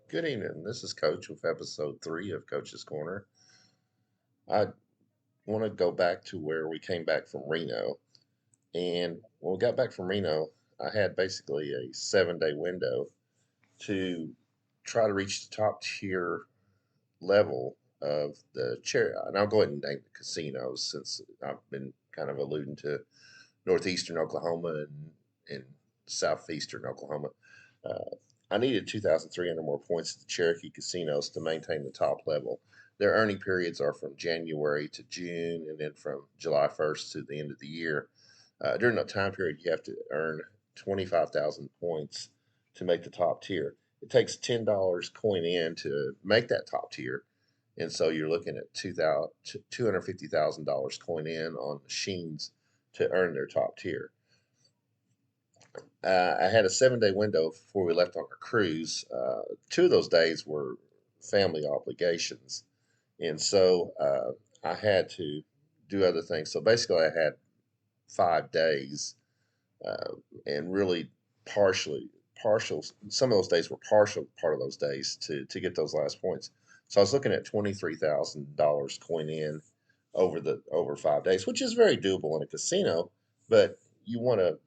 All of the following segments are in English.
Good evening. This is Coach with episode 3 of Coach's Corner. I want to go back to where we came back from Reno. And when we got back from Reno, I had basically a 7-day window to try to reach the top tier level of the chair. And I'll go ahead and name the casinos since I've been kind of alluding to northeastern Oklahoma and southeastern Oklahoma. Uh, I needed 2,300 more points at the Cherokee casinos to maintain the top level. Their earning periods are from January to June, and then from July 1st to the end of the year. During that time period, you have to earn 25,000 points to make the top tier. It takes $10 coin in to make that top tier, and so you're looking at $250,000 coin in on machines to earn their top tier. I had a 7-day window before we left on our cruise. Two of those days were family obligations, and so I had to do other things. So basically, I had 5 days, uh, and really partial. Some of those days were partial part of those days to get those last points. So I was looking at $23,000 coin in over 5 days, which is very doable in a casino. But you want to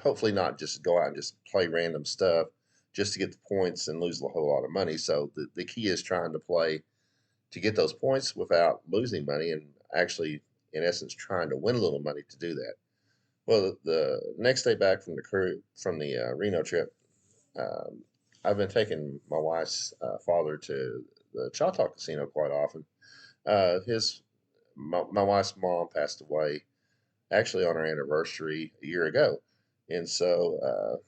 hopefully not just go out and just play random stuff just to get the points and lose a whole lot of money. So the key is trying to play to get those points without losing money and actually, in essence, trying to win a little money to do that. Well, the next day back from the Reno trip, um, I've been taking my wife's father to the Choctaw Casino quite often. His my wife's mom passed away actually on our anniversary a year ago, and so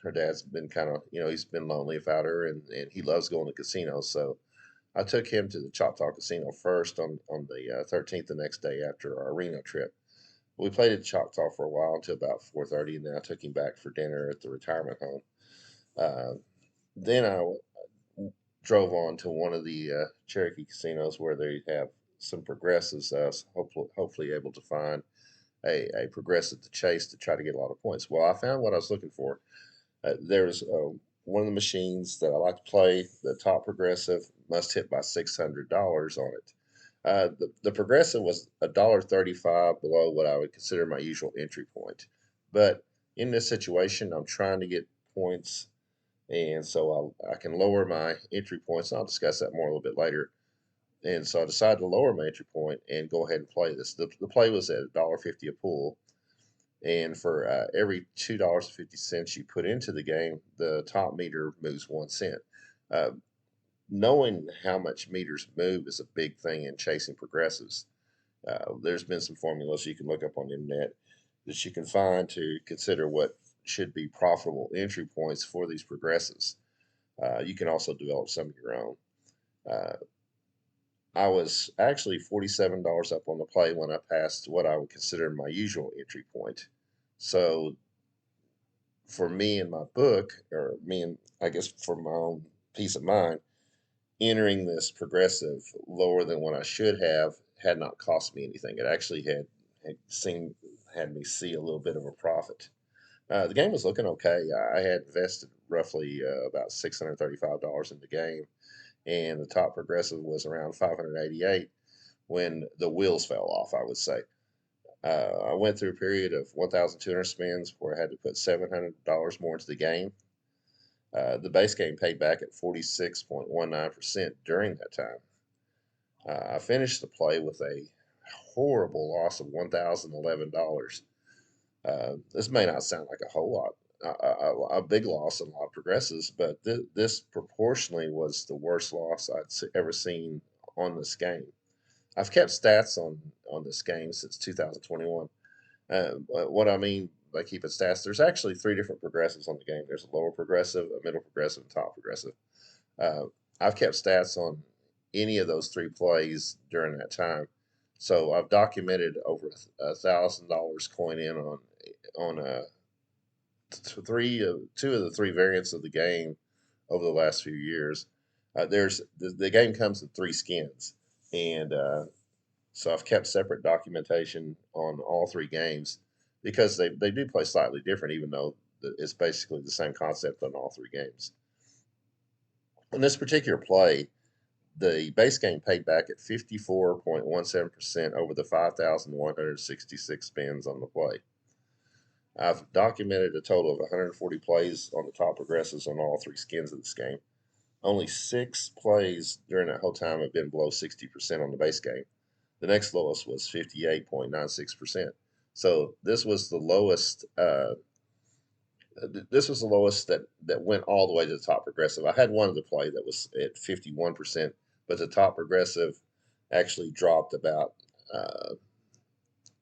her dad's been kind of he's been lonely without her, and he loves going to casinos. So I took him to the Choctaw Casino first on the 13th, the next day after our Reno trip. We played at Choctaw for a while until about 4:30, and then I took him back for dinner at the retirement home. Uh, then I drove on to one of the Cherokee casinos where they have some progressives. Hopefully able to find a progressive to chase to try to get a lot of points. Well, I found what I was looking for. There's one of the machines that I like to play. The top progressive must hit by $600 on it. The progressive was $1.35 below what I would consider my usual entry point. But in this situation, I'm trying to get points, and so I can lower my entry points. And I'll discuss that more a little bit later. And so I decided to lower my entry point and go ahead and play this. The play was at $1.50 a pool, and for every $2.50 you put into the game, the top meter moves 1 cent. Uh, Knowing how much meters move is a big thing in chasing progressives. There's been some formulas you can look up on the internet that you can find to consider what should be profitable entry points for these progressives. You can also develop some of your own. Uh, I was actually $47 up on the play when I passed what I would consider my usual entry point. So for me and my book, or me and I guess for my own peace of mind, entering this progressive lower than what I should have had not cost me anything. It actually had me see a little bit of a profit. The game was looking okay. I had invested roughly about $635 in the game, and the top progressive was around 588 when the wheels fell off, I would say. I went through a period of 1,200 spins where I had to put $700 more into the game. The base game paid back at 46.19% during that time. I finished the play with a horrible loss of $1,011. This may not sound like a whole lot, a big loss in a lot of progressives, but this proportionally was the worst loss I'd ever seen on this game. I've kept stats on this game since 2021. What I mean by keeping stats, there's actually three different progressives on the game. There's a lower progressive, a middle progressive, and top progressive. Uh, I've kept stats on any of those three plays during that time. So I've documented over $1,000 coin in on two of the three variants of the game over the last few years. There's the game comes in three skins, and so I've kept separate documentation on all three games because they do play slightly different, even though it's basically the same concept on all three games. On this particular play, the base game paid back at 54.17% over the 5,166 spins on the play. I've documented a total of 140 plays on the top progressives on all three skins of this game. Only 6 plays during that whole time have been below 60% on the base game. The next lowest was 58.96%. So this was the lowest that went all the way to the top progressive. I had one of the play that was at 51%, but the top progressive actually dropped about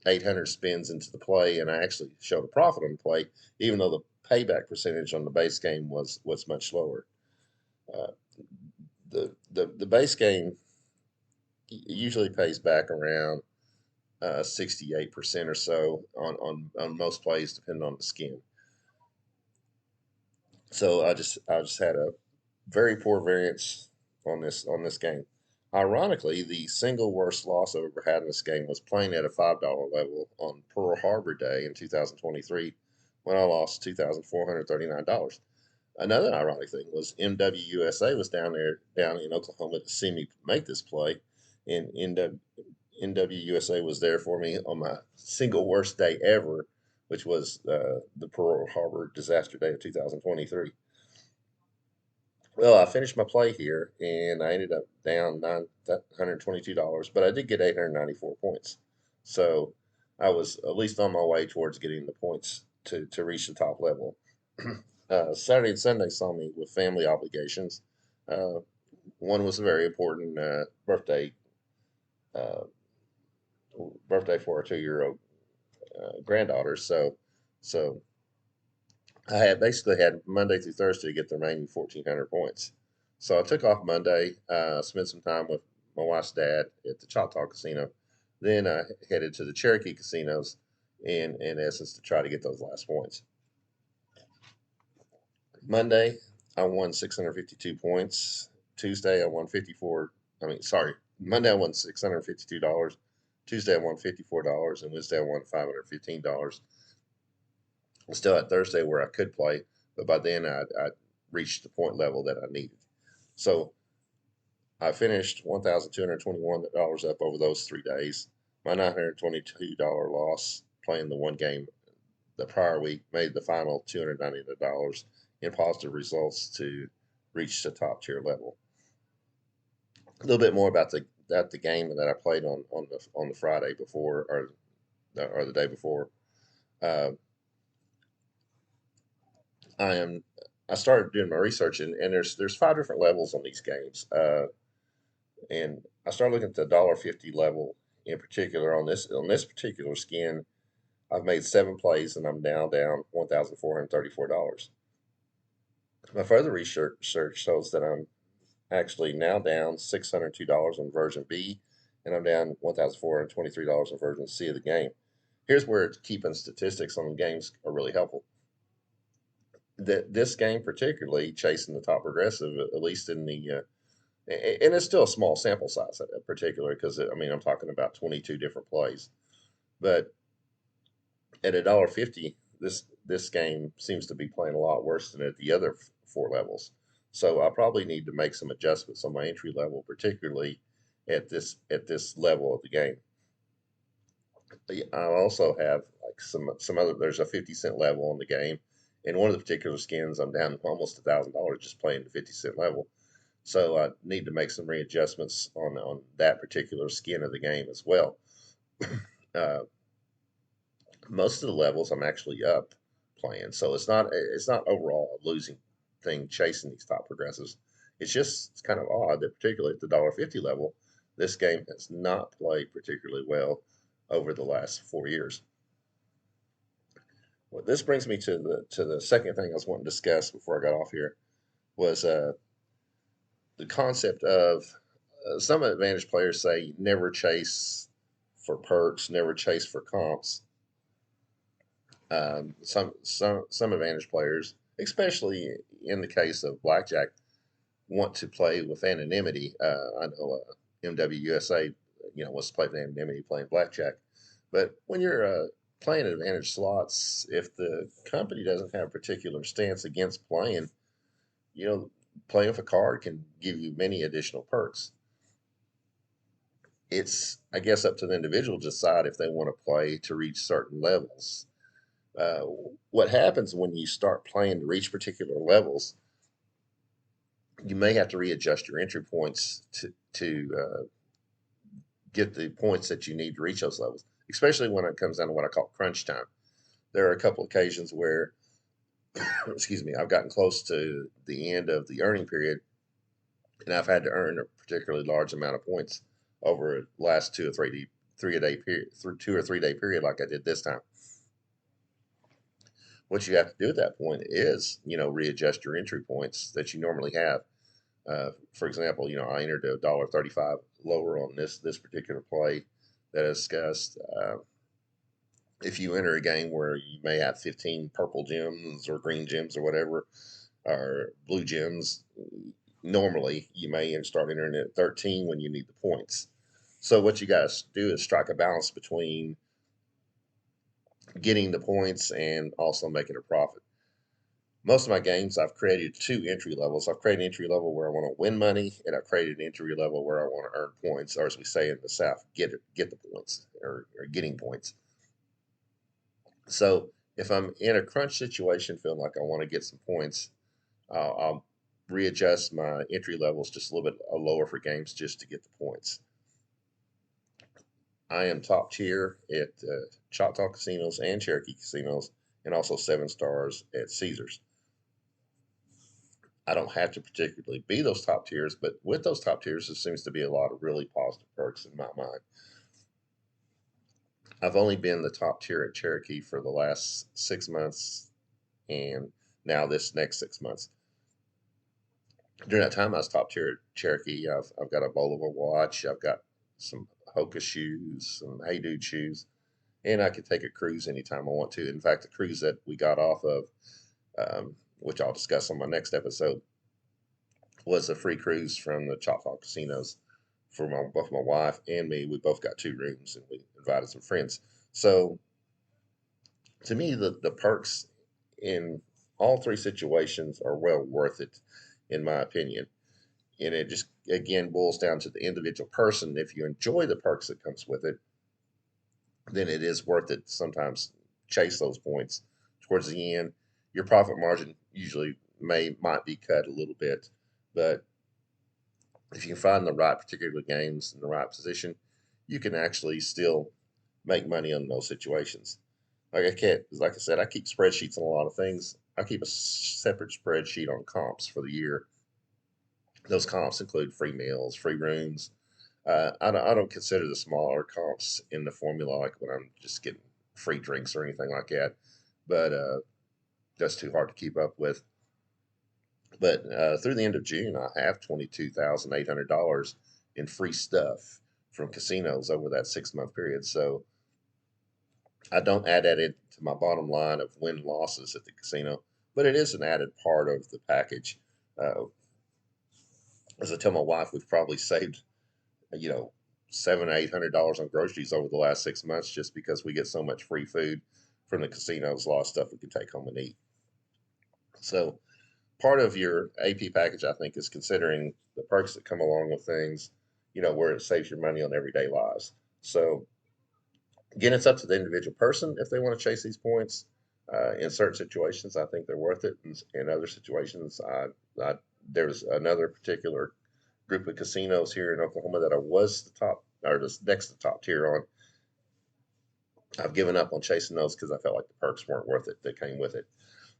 800 spins into the play, and I actually showed a profit on the play, even though the payback percentage on the base game was much lower. Uh, the base game usually pays back around 68% or so on most plays, depending on the skin. So I just had a very poor variance on this game. Ironically, the single worst loss I've ever had in this game was playing at a $5 level on Pearl Harbor Day in 2023 when I lost $2,439. Another ironic thing was MWUSA was down in Oklahoma to see me make this play, and NWUSA was there for me on my single worst day ever, which was the Pearl Harbor disaster day of 2023. Well, I finished my play here, and I ended up down $922, but I did get 894 points. So I was at least on my way towards getting the points to reach the top level. Saturday and Sunday saw me with family obligations. Uh, One was a very important uh, birthday for a 2-year-old granddaughter. So I had basically had Monday through Thursday to get the remaining 1,400 points. So I took off Monday, spent some time with my wife's dad at the Choctaw Casino. Then I headed to the Cherokee casinos in essence to try to get those last points. Monday, I won 652 points. Tuesday, I won 54. I mean, sorry. Monday, I won $652. Tuesday, I won $54. And Wednesday, I won $515. Still at Thursday where I could play, but by then I'd reached the point level that I needed. So I finished $1,221 up over those 3 days. My $922 loss playing the one game the prior week made the final $299 in positive results to reach the top tier level. A little bit more about the game that I played on the Friday before or the day before. Uh, I am I started doing my research and there's 5 different levels on these games. And I started looking at the $1.50 level in particular on this particular skin. I've made 7 plays and I'm now down $1,434. My further research shows that I'm actually now down $602 on version B, and I'm down $1,423 on version C of the game. Here's where keeping statistics on the games are really helpful. This game, particularly chasing the top progressive, at least in the and it's still a small sample size, particularly because I mean I'm talking about 22 different plays, but at $1.50, this game seems to be playing a lot worse than at the other 4 levels. So I probably need to make some adjustments on my entry level, particularly at this level of the game. I also have like some other. There's a 50 cent level on the game, and one of the particular skins I'm down almost $1,000 just playing the 50 cent level. So I need to make some readjustments on that particular skin of the game as well. Uh, Most of the levels I'm actually up playing, so it's not overall a losing thing chasing these top progressives. It's kind of odd that particularly at the $1.50 level, this game has not played particularly well over the last 4 years. Well, this brings me to the second thing I was wanting to discuss before I got off here was the concept of some advantage players say never chase for perks, never chase for comps. Some advantage players, especially in the case of blackjack, want to play with anonymity. I know MWUSA, wants to play with anonymity playing blackjack, but when you're playing advantage slots, if the company doesn't have a particular stance against playing, you know, playing with a card can give you many additional perks. It's, I guess, up to the individual to decide if they want to play to reach certain levels. Uh, what happens when you start playing to reach particular levels, you may have to readjust your entry points to get the points that you need to reach those levels, especially when it comes down to what I call crunch time. There are a couple occasions where, excuse me, I've gotten close to the end of the earning period, and I've had to earn a particularly large amount of points over the last 2 or 3 day period, through 2 or 3 day period, like I did this time. What you have to do at that point is, readjust your entry points that you normally have. For example, I entered $1.35 lower on this particular play that I discussed. If you enter a game where you may have 15 purple gems or green gems or whatever, or blue gems, normally you may start entering at 13 when you need the points. So what you guys do is strike a balance between getting the points and also making a profit. Most of my games, I've created two entry levels. I've created an entry level where I want to win money, and I've created an entry level where I want to earn points, or as we say in the South, get the points or getting points. So if I'm in a crunch situation, feeling like I want to get some points, I'll readjust my entry levels just a little bit lower for games just to get the points. I am top tier at Choctaw casinos and Cherokee casinos, and also 7 stars at Caesars. I don't have to particularly be those top tiers, but with those top tiers, there seems to be a lot of really positive perks in my mind. I've only been the top tier at Cherokee for the last 6 months, and now this next 6 months. During that time, I was top tier at Cherokee. I've got a Bolivar watch. I've got some Hoka shoes, some Hey Dude shoes, and I could take a cruise anytime I want to. In fact, the cruise that we got off of, which I'll discuss on my next episode, was a free cruise from the Choctaw casinos for both my wife and me. We both got 2 rooms, and we invited some friends. So to me, the perks in all three situations are well worth it, in my opinion. And it just again boils down to the individual person. If you enjoy the perks that comes with it, then it is worth it. Sometimes chase those points towards the end. Your profit margin usually might be cut a little bit, but if you find the right particular games in the right position, you can actually still make money on those situations. Like I said, I keep spreadsheets on a lot of things. I keep a separate spreadsheet on comps for the year. Those comps include free meals, free rooms. I don't consider the smaller comps in the formula, like when I'm just getting free drinks or anything like that. But that's too hard to keep up with. But through the end of June, I have $22,800 in free stuff from casinos over that 6 month period. So I don't add that into my bottom line of win losses at the casino, but it is an added part of the package. Uh, as I tell my wife, we've probably saved, you know, $700 or $800 on groceries over the last 6 months just because we get so much free food from the casinos, a lot of stuff we can take home and eat. So part of your AP package, I think, is considering the perks that come along with things, where it saves your money on everyday lives. So again, it's up to the individual person if they want to chase these points. In certain situations, I think they're worth it. In other situations, there's another particular group of casinos here in Oklahoma that I was the top or the next to the top tier on. I've given up on chasing those because I felt like the perks weren't worth it that came with it.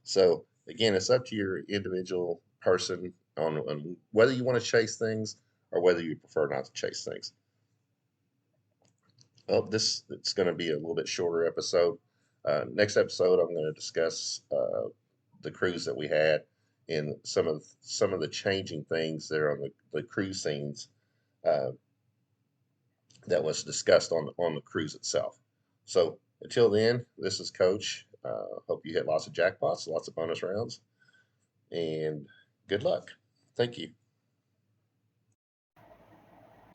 So again, it's up to your individual person on whether you want to chase things or whether you prefer not to chase things. Well, this it's going to be a little bit shorter episode. Next episode, I'm going to discuss the cruise that we had and some of the changing things that are on the cruise scenes uh, that was discussed on the cruise itself. So until then, this is Coach. Hope you hit lots of jackpots, lots of bonus rounds, and good luck. Thank you.